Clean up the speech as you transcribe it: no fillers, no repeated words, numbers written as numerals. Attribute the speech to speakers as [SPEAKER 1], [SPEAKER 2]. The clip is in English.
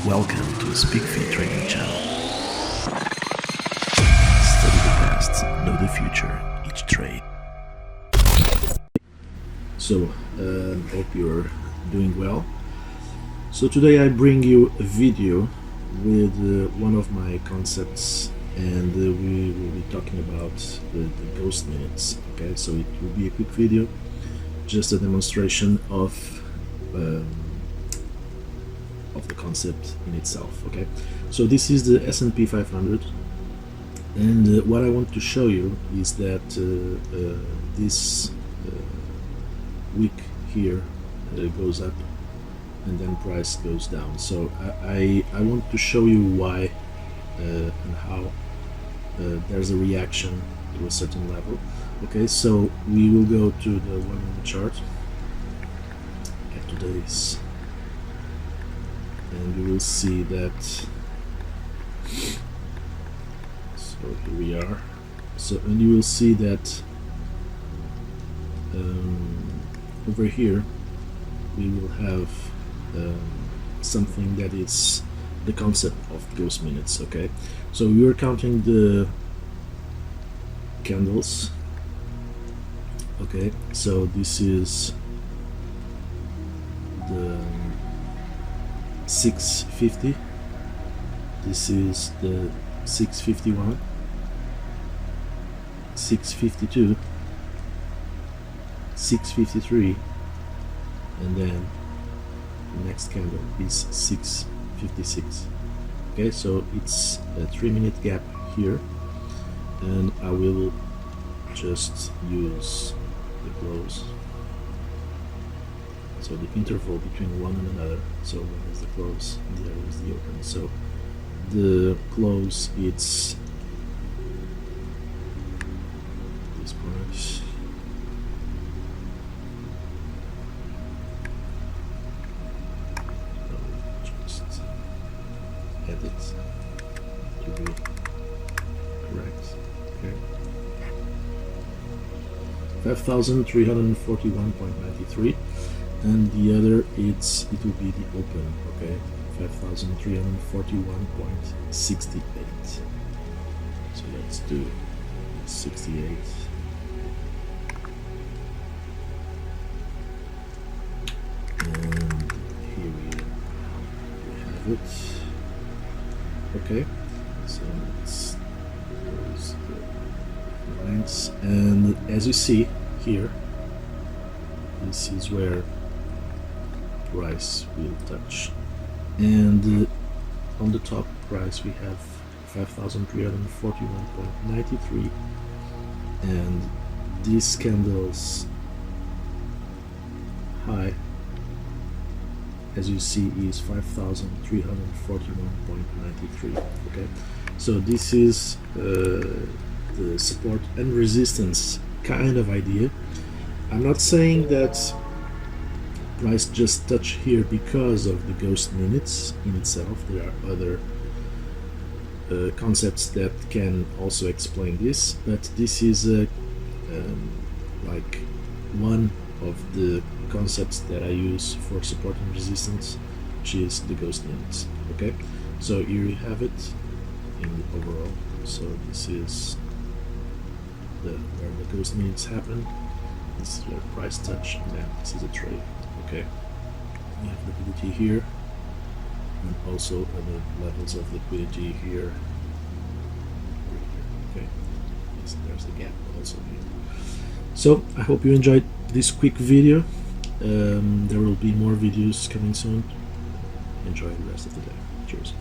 [SPEAKER 1] Welcome to the SPKFeat trading channel. Study the past, know the future, each trade. So, hope you're doing well. So today I bring you a video with one of my concepts, and we will be talking about the ghost minutes. Okay, so it will be a quick video, just a demonstration of the concept in itself. Okay, so this is the S&P 500, and what I want to show you is that this week here goes up and then price goes down. So I want to show you why and how there's a reaction to a certain level. Okay, so we will go to the 1 minute chart at today's, and you will see that. So here we are. So, and you will see that over here we will have something that is the concept of ghost minutes. Okay, so we are counting the candles. Okay, so this is the 650, this is the 651, 652, 653, and then the next candle is 656. Okay, so it's a 3-minute gap here, and I will just use the close, so the interval between one and another. So one is the close and the other is the open. So the close, it's this price, just edit to be correct. Okay, 5,341.93, and the other it will be the open. Okay, 5,341.68. So let's do 68. And here we have it. Okay, so let's close the lines, and as you see here, this is where price will touch, and on the top price we have 5,341.93, and this candle's high, as you see, is 5,341.93. okay, so this is the support and resistance kind of idea. I'm not saying that price just touch here because of the ghost minutes in itself. There are other concepts that can also explain this, but this is like one of the concepts that I use for support and resistance, which is the ghost minutes. Okay, so here you have it in overall. So this is where the ghost minutes happen. This is where price touch, and then this is a trade. Okay, we have liquidity here, and also other levels of liquidity here. Okay, yes, there's a gap also here. So I hope you enjoyed this quick video. There will be more videos coming soon. Enjoy the rest of the day. Cheers.